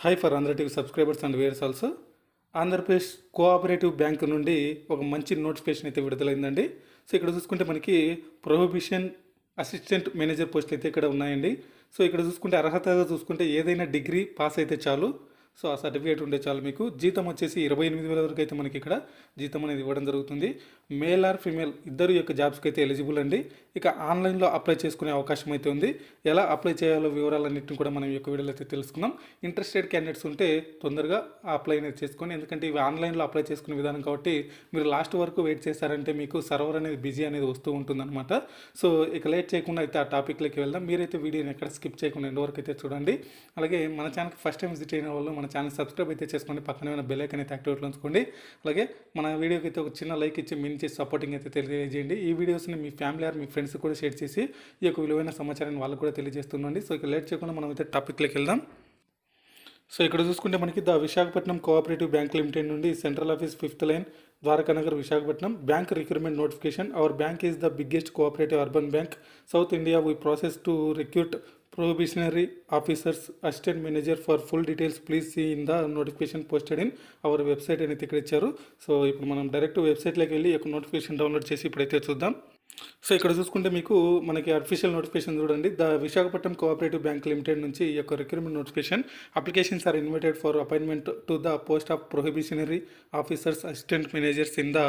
Hi for Andhra TV subscribers and viewers also. Andhra Pradesh cooperative bank నుండి ఒక మంచి నోటిఫికేషన్ అయితే విడుదలైందండి. సో ఇక్కడ చూసుకుంటే మనకి ప్రొహిబిషన్ అసిస్టెంట్ మేనేజర్ పోస్టులు అయితే ఇక్కడ ఉన్నాయండి. సో ఇక్కడ చూసుకుంటే అర్హతగా చూసుకుంటే ఏదైనా డిగ్రీ పాస్ అయితే చాలు. సో ఆ సర్టిఫికేట్ ఉంటే చాలు. మీకు జీతం వచ్చేసి 28,000 వరకు అయితే మనకి ఇక్కడ జీతం అనేది ఇవ్వడం జరుగుతుంది. మేల్ ఆర్ ఫీమేల్ ఇద్దరు యొక్క జాబ్స్కి అయితే ఎలిజిబుల్ అండి. ఇక ఆన్లైన్లో అప్లై చేసుకునే అవకాశం అయితే ఉంది. ఎలా అప్లై చేయాలో వివరాలన్నింటిని కూడా మనం ఈ యొక్క వీడియోలో అయితే తెలుసుకుందాం. ఇంట్రెస్టెడ్ క్యాండిడేట్స్ ఉంటే తొందరగా అప్లై అనేది చేసుకొని, ఎందుకంటే ఇవి ఆన్లైన్లో అప్లై చేసుకునే విధానం కాబట్టి మీరు లాస్ట్ వరకు వెయిట్ చేస్తారంటే మీకు సర్వర్ అనేది బిజీ అనేది వస్తూ ఉంటుందన్నమాట. సో ఇక లేట్ చేయకుండా అయితే ఆ టాపిక్లోకి వెళ్దాం. మీరైతే వీడియోని ఎక్కడ స్కిప్ చేయకుండా ఎండ్ వరకు అయితే చూడండి. అలాగే మన ఛానల్కి ఫస్ట్ టైం విజిట్ అయిన వాళ్ళు మన ఛానల్ సబ్స్క్రైబ్ అయితే చేసుకోండి, పక్కనే ఉన్న బెల్ ఐకాన్ అయితే యాక్టివేట్లో ఉంచుకోండి. అలాగే మన వీడియోకి అయితే ఒక చిన్న లైక్ ఇచ్చి మిన్ చేసి సపోర్టింగ్ అయితే తెలియజేయండి. ఈ వీడియోస్ని మీ ఫ్యామిలీ ఆర్ మీ ఫ్రెండ్స్ కూడా షేర్ చేసి ఈ యొక్క విలువైన సమాచారాన్ని వాళ్ళకు కూడా తెలియజేస్తుందండి. సో ఇక లేట్ చేయకుండా మనం అయితే టాపిక్లోకి వెళ్దాం. సో ఇక్కడ చూసుకుంటే మనకి the Visakhapatnam cooperative bank limited నుండి central office 5th line Dwarakanagar Visakhapatnam bank recruitment notification. Our bank is the biggest cooperative urban bank south India. We process to recruit probationary officers assistant manager. for full details please see in the notification posted in our website అనేది ఇక్కడ ఇచ్చారు. So ఇప్పుడు మనం direct వెబ్సైట్లోకి వెళ్ళి ఈ యొక్క notification download చేసి ఇప్పుడైతే చూద్దాం. సో ఇక్కడ చూసుకుంటే మీకు మనకి అఫీషియల్ నోటిఫికేషన్ చూడండి. The Visakhapatnam cooperative bank limited నుంచి ఈ యొక్క recruitment notification. Applications are invited for appointment to the post of prohibitionary officers assistant managers in the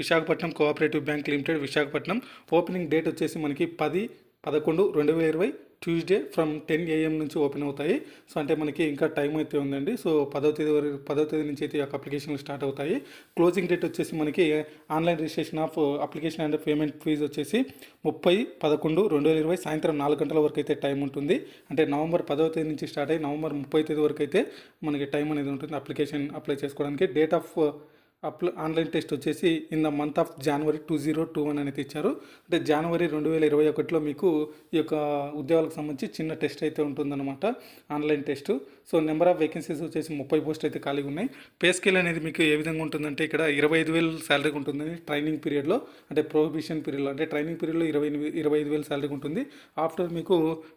Visakhapatnam cooperative bank limited Visakhapatnam. Opening date వచ్చేసి మనకి 10/11/2020 ట్యూస్డే ఫ్రమ్ 10 AM నుంచి open అవుతాయి. So అంటే మనకి ఇంకా టైం అయితే ఉందండి. సో 10వ తేదీ నుంచి అయితే ఈ యొక్క అప్లికేషన్లు స్టార్ట్ అవుతాయి. క్లోజింగ్ డేట్ వచ్చేసి మనకి online registration of application and payment fee వచ్చేసి 30/11/2020 సాయంత్రం 4 గంటల వరకు అయితే టైం ఉంటుంది. అంటే నవంబర్ 10వ తేదీ నుంచి స్టార్ట్ అయ్యి నవంబర్ 30వ తేదీ వరకు అయితే మనకి టైం అనేది ఉంటుంది అప్లికేషన్ అప్లై చేసుకోవడానికి. డేట్ ఆఫ్ ఆన్లైన్ టెస్ట్ వచ్చేసి in the month of January 2021 అనేది ఇచ్చారు. అంటే జనవరి 2021లో మీకు ఈ యొక్క ఉద్యోగాలకు సంబంధించి చిన్న టెస్ట్ అయితే ఉంటుందన్నమాట, online test. So number of vacancies వచ్చేసి 30 పోస్టులు అయితే ఖాళీగా ఉన్నాయి. పే స్కేల్ అనేది మీకు ఏ విధంగా ఉంటుందంటే ఇక్కడ 25,000 శాలరీగా ఉంటుందని ట్రైనింగ్ పీరియడ్లో, అంటే ప్రొహిబిషన్ పీరియడ్లో, అంటే ట్రైనింగ్ పీరియడ్లో 25,000 శాలరీగా ఉంటుంది. ఆఫ్టర్ మీకు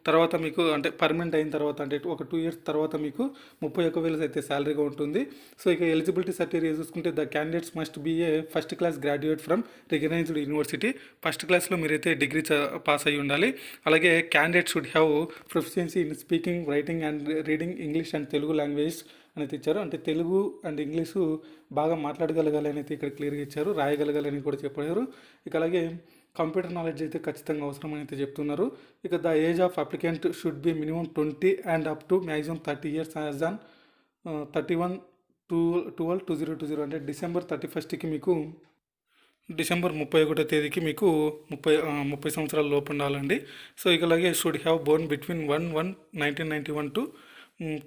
తర్వాత మీకు అంటే పర్మనెంట్ అయిన తర్వాత అంటే ఒక 2 years తర్వాత మీకు 31,000 అయితే శాలరీగా ఉంటుంది. సో ఇక ఎలిజిబిలిటీ సర్టిఫికేట్ చూసుకుంటే the candidates must be a first class graduate from recognised university. First క్లాస్లో మీరైతే డిగ్రీ పాస్ అయ్యి ఉండాలి. అలాగే candidate should have proficiency in speaking, writing and reading English and Telugu language అనేది ఇచ్చారు. అంటే తెలుగు అండ్ ఇంగ్లీషు బాగా మాట్లాడగలగాలి అనేది ఇక్కడ క్లియర్గా ఇచ్చారు, రాయగలగాలని కూడా చెప్పారు. ఇక అలాగే కంప్యూటర్ నాలెడ్జ్ అయితే ఖచ్చితంగా అవసరం అని అయితే చెప్తున్నారు. ఇక the age of applicant should be minimum 20 and up to maximum 30 years as on 31/12/2020. అంటే డిసెంబర్ 31కి మీకు డిసెంబర్ 31వ తేదీకి మీకు 30 సంవత్సరాల లోపు ఉండాలండి. సో ఇక అలాగే should have born between 1/1/1991 to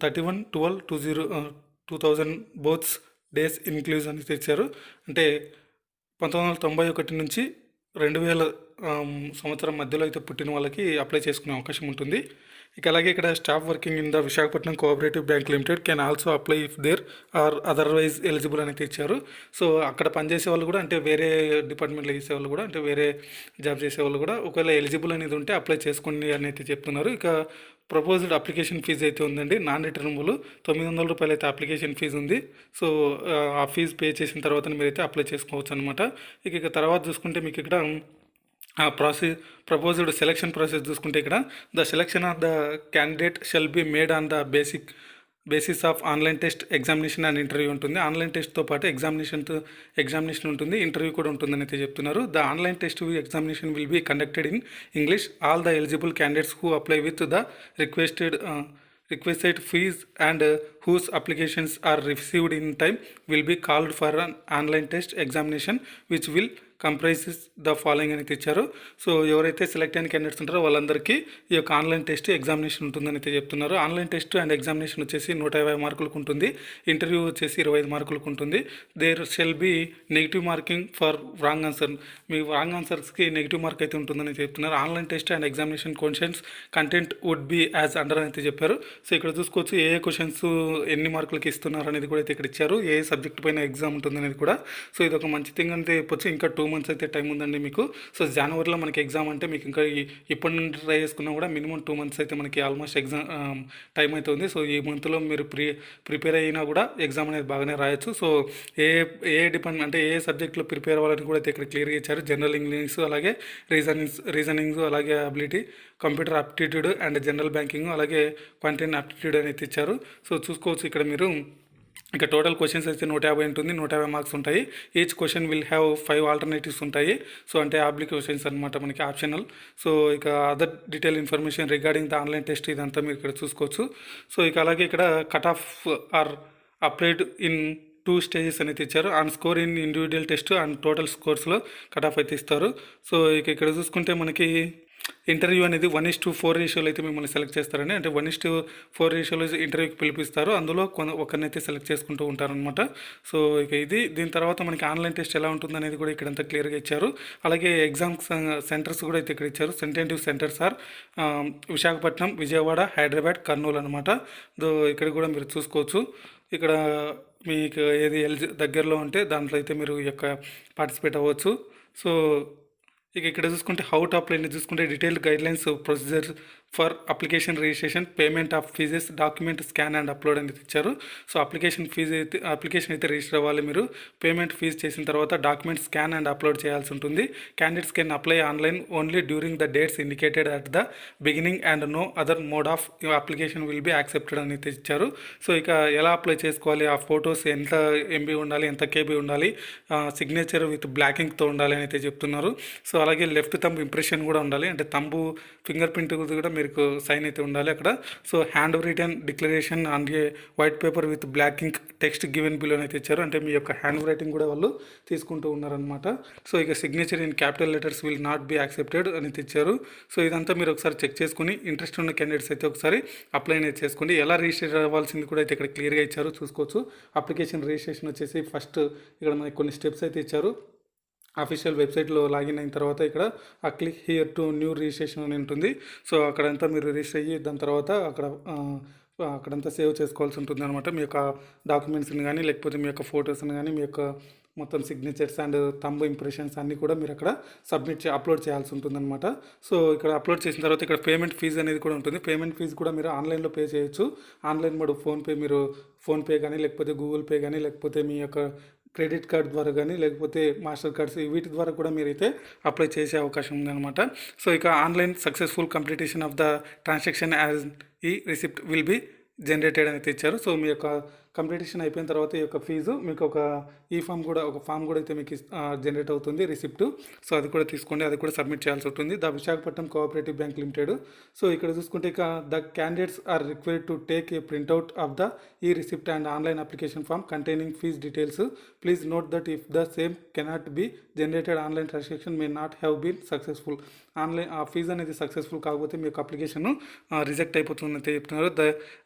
31/12/2000 boths days include అని తెచ్చారు. అంటే 1991 నుంచి 2000 సంవత్సరం మధ్యలో అయితే పుట్టిన వాళ్ళకి అప్లై చేసుకునే అవకాశం ఉంటుంది. ఇక అలాగే ఇక్కడ staff working in the Visakhapatnam cooperative bank limited can also apply if there are otherwise eligible అని ఇచ్చారు. సో అక్కడ పనిచేసే వాళ్ళు కూడా, అంటే వేరే డిపార్ట్మెంట్లో చేసేవాళ్ళు కూడా, అంటే వేరే జాబ్ చేసేవాళ్ళు కూడా ఒకవేళ ఎలిజిబుల్ అనేది ఉంటే అప్లై చేసుకోండి అని అయితే చెప్తున్నారు. ఇక ప్రపోజ్డ్ అప్లికేషన్ ఫీజు అయితే ఉందండి, నాన్ రిటర్నబుల్. 900 రూపాయలు అయితే అప్లికేషన్ ఫీజు ఉంది. సో ఆ ఫీజు పే చేసిన తర్వాత మీరైతే అప్లై చేసుకోవచ్చు అనమాట. ఇక తర్వాత చూసుకుంటే మీకు ఇక్కడ ప్రపోజ్డ్ సెలక్షన్ ప్రాసెస్ చూసుకుంటే ఇక్కడ the selection of the candidate shall be made on the basis of online test, examination and interview ఉంటుంది. ఆన్లైన్ టెస్ట్తో పాటు ఎగ్జామినేషన్ ఉంటుంది, ఇంటర్వ్యూ కూడా ఉంటుందని అయితే చెప్తున్నారు. The online test examination will be conducted in English. All the eligible candidates who apply with the requested fees and whose applications are received in time will be called for an online test examination which will comprises the following అని ఇచ్చారు. So ఎవరైతే select అయిన candidates ఉంటారో వాళ్ళందరికీ ఈ యొక్క online test examination ఉంటుందని అయితే చెప్తున్నారు. ఆన్లైన్ టెస్ట్ అండ్ ఎగ్జామినేషన్ వచ్చేసి 150 మార్కులకు ఉంటుంది. ఇంటర్వ్యూ వచ్చేసి 25 మార్కులకు ఉంటుంది. There shall be negative marking for wrong answer. మీ రాంగ్ ఆన్సర్స్కి నెగిటివ్ మార్క్ అయితే ఉంటుందని చెప్తున్నారు. Online test and examination questions content would be as under అని అయితే చెప్పారు. సో ఇక్కడ చూసుకోవచ్చు ఏ క్వశ్చన్స్ ఎన్ని మార్కులకి ఇస్తున్నారు అనేది కూడా అయితే ఇక్కడ ఇచ్చారు, ఏ సబ్జెక్ట్ పైన ఎగ్జామ్ ఉంటుంది అనేది కూడా. సో ఇది ఒక మంచి థింగ్ అంటే చెప్పొచ్చు. ఇంకా 2 మంత్స్ అయితే టైం ఉందండి మీకు. సో జనవరిలో మనకి ఎగ్జామ్ అంటే మీకు ఇంకా ఇప్పటి నుండి ట్రై చేసుకున్నా కూడా మినిమం 2 మంత్స్ అయితే మనకి ఆల్మోస్ట్ ఎగ్జామ్ టైం అయితే ఉంది. సో ఈ మంత్లో మీరు ప్రిపేర్ అయినా కూడా ఎగ్జామ్ అనేది బాగానే రాయొచ్చు. సో ఏ ఏ డిపార్ట్మెంట్ అంటే ఏ సబ్జెక్ట్లో ప్రిపేర్ అవ్వాలని కూడా అయితే ఇక్కడ క్లియర్గా ఇచ్చారు. జనరల్ ఇంగ్లీష్, అలాగే రీజనింగ్, అలాగే ability, computer aptitude and general banking, అలాగే క్వాంటిటీ ఆప్టిట్యూడ్ అనేది ఇచ్చారు. సో చూసుకోవచ్చు ఇక్కడ మీరు. ఇక టోటల్ క్వశ్చన్స్ అయితే 150 ఉంటుంది, 150 మార్క్స్ ఉంటాయి. Each question will have 5 alternatives ఉంటాయి. సో అంటే ఆబ్లిక్ క్వశ్చన్స్ అనమాట, మనకి ఆప్షనల్. సో ఇక other detail information regarding the online test ఇదంతా మీరు ఇక్కడ చూసుకోవచ్చు. సో ఇక అలాగే ఇక్కడ cut off are applied in 2 stages అనేది ఇచ్చారు. And score in individual test and total స్కోర్స్లో కట్ ఆఫ్ అయితే ఇస్తారు. సో ఇక ఇక్కడ చూసుకుంటే మనకి ఇంటర్వ్యూ అనేది 1:4 రేషియోలో అయితే మిమ్మల్ని సెలెక్ట్ చేస్తారండి. అంటే 1:4 రేషియోలో ఇంటర్వ్యూకి పిలిపిస్తారు. అందులో ఒకరినైతే సెలెక్ట్ చేసుకుంటూ ఉంటారనమాట. సో ఇక దీని తర్వాత మనకి ఆన్లైన్ టెస్ట్ ఎలా ఉంటుంది అనేది కూడా ఇక్కడంతా క్లియర్గా ఇచ్చారు. అలాగే ఎగ్జామ్ సెంటర్స్ కూడా అయితే ఇక్కడ ఇచ్చారు. సెంటెంటివ్ సెంటర్స్ ఆర్ విశాఖపట్నం, విజయవాడ, హైదరాబాద్, కర్నూలు అనమాట. ఇక్కడ కూడా మీరు చూసుకోవచ్చు. ఇక్కడ మీకు ఏది దగ్గరలో ఉంటే దాంట్లో అయితే మీరు ఈ యొక్క పార్టిసిపేట్ అవ్వచ్చు. సో ఇక ఇక్కడ చూసుకుంటే హౌ టు అప్లై చూసుకుంటే detailed guidelines, procedure for application registration, payment of fees, document scan and upload అనేది ఇచ్చారు. సో అప్లికేషన్ అయితే రిజిస్టర్ అవ్వాలి మీరు. పేమెంట్ ఫీజు చేసిన తర్వాత డాక్యుమెంట్ స్కాన్ అండ్ అప్లోడ్ చేయాల్సి ఉంటుంది. Candidates can apply online only during the dates indicated at the beginning and no other mode of application will be accepted అని ఇచ్చారు. సో ఇక ఎలా అప్లై చేసుకోవాలి, ఆ ఫొటోస్ ఎంత ఎంబీ ఉండాలి, ఎంత కేబీ ఉండాలి, సిగ్నేచర్ విత్ బ్లాకింగ్తో ఉండాలి అని అయితే చెప్తున్నారు. సో అలాగే లెఫ్ట్ థంబ్ ఇంప్రెషన్ కూడా ఉండాలి, అంటే తంబు ఫింగర్ ప్రింట్ కూడా మీకు సైన్ అయితే ఉండాలి అక్కడ. So hand written declaration and a white paper with black ink text given below అయితే ఇచ్చారు. అంటే మీ యొక్క హ్యాండ్ రైటింగ్ కూడా వాళ్ళు తీసుకుంటూ ఉన్నారనమాట. సో ఇక signature in capital letters will not be accepted అని ఇచ్చారు. సో ఇదంతా మీరు ఒకసారి చెక్ చేసుకుని ఇంట్రెస్ట్ ఉన్న క్యాండిడేట్స్ అయితే ఒకసారి అప్లై అనేది చేసుకోండి. ఎలా రిజిస్టర్ అవ్వాల్సింది కూడా అయితే ఇక్కడ క్లియర్గా ఇచ్చారు, చూసుకోవచ్చు. అప్లికేషన్ రిజిస్ట్రేషన్ వచ్చేసి ఫస్ట్ ఇక్కడ మనకి కొన్ని స్టెప్స్ అయితే ఇచ్చారు. అఫీషియల్ వెబ్సైట్లో లాగిన్ అయిన తర్వాత ఇక్కడ ఆ click here to new registration అని ఉంటుంది. సో అక్కడంతా మీరు రిజిస్టర్ అయ్యి దాని తర్వాత అక్కడంతా సేవ్ చేసుకోవాల్సి ఉంటుంది అనమాట. మీ యొక్క డాక్యుమెంట్స్ని కానీ, లేకపోతే మీ యొక్క ఫొటోస్ని కానీ, మీ యొక్క మొత్తం సిగ్నేచర్స్ అండ్ థంబ్ ఇంప్రెషన్స్ అన్నీ కూడా మీరు అక్కడ అప్లోడ్ చేయాల్సి ఉంటుందన్నమాట. సో ఇక్కడ అప్లోడ్ చేసిన తర్వాత ఇక్కడ పేమెంట్ ఫీజు అనేది కూడా ఉంటుంది. పేమెంట్ ఫీజు కూడా మీరు ఆన్లైన్లో పే చేయొచ్చు. ఆన్లైన్ మోడ్ ఫోన్పే కానీ, లేకపోతే గూగుల్ పే కానీ, లేకపోతే మీ యొక్క క్రెడిట్ కార్డ్ ద్వారా కానీ, లేకపోతే మాస్టర్ కార్డ్స్ వీటి ద్వారా కూడా మీరైతే అప్లై చేసే అవకాశం ఉందన్నమాట. సో ఇక online successful completion of the transaction as e receipt will be generated అని ఇచ్చారు. సో మీ యొక్క కంప్లీటేషన్ అయిపోయిన తర్వాత ఈ యొక్క ఫీజు మీకు ఒక ఫామ్ కూడా అయితే మీకు జనరేట్ అవుతుంది, రిసిప్ట్. సో అది కూడా తీసుకోండి, అది కూడా సబ్మిట్ చేయాల్సి ఉంటుంది. The Visakhapatnam cooperative bank limited. So ఇక్కడ చూసుకుంటే ఇక the candidates are required to take a printout of the e receipt and online application form containing fee details. Please note that if the same cannot be generated online transaction may not have been successful. Online ఆ fee అనేది successful కాకపోతే మీ యొక్క application reject అయిపోతుంది అయితే చెప్తున్నారు.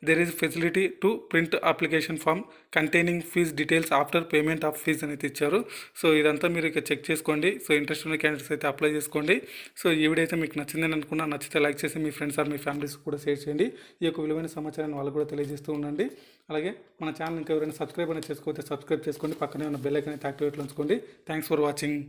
There is facility to print application form containing fee details after payment of fee అనేది ఇచ్చారు. సో ఇదంతా మీరు ఇక చెక్ చేసుకోండి. సో ఇంట్రెస్ట్ ఉన్న క్యాండిడేట్స్ అయితే అప్లై చేసుకోండి. సో ఈ వీడియో అయితే మీకు నచ్చిందని అనుకున్నా. నచ్చితే లైక్ చేసి మీ ఫ్రెండ్స్ ఆర్ మీ ఫ్యామిలీస్ కూడా షేర్ చేయండి. ఈ యొక్క విలువైన సమాచారాన్ని వాళ్ళు కూడా తెలియజేస్తూ ఉండండి. అలాగే మన ఛానల్ ఇంకా ఎవరైనా సబ్స్క్రైబ్ అనేది చేసుకోకపోతే సబ్స్క్రైబ్ చేసుకోండి. పక్కనే ఉన్న బెల్ ఐకాన్ అయితే యాక్టివేట్లో ఉంచుకోండి. Thanks for watching.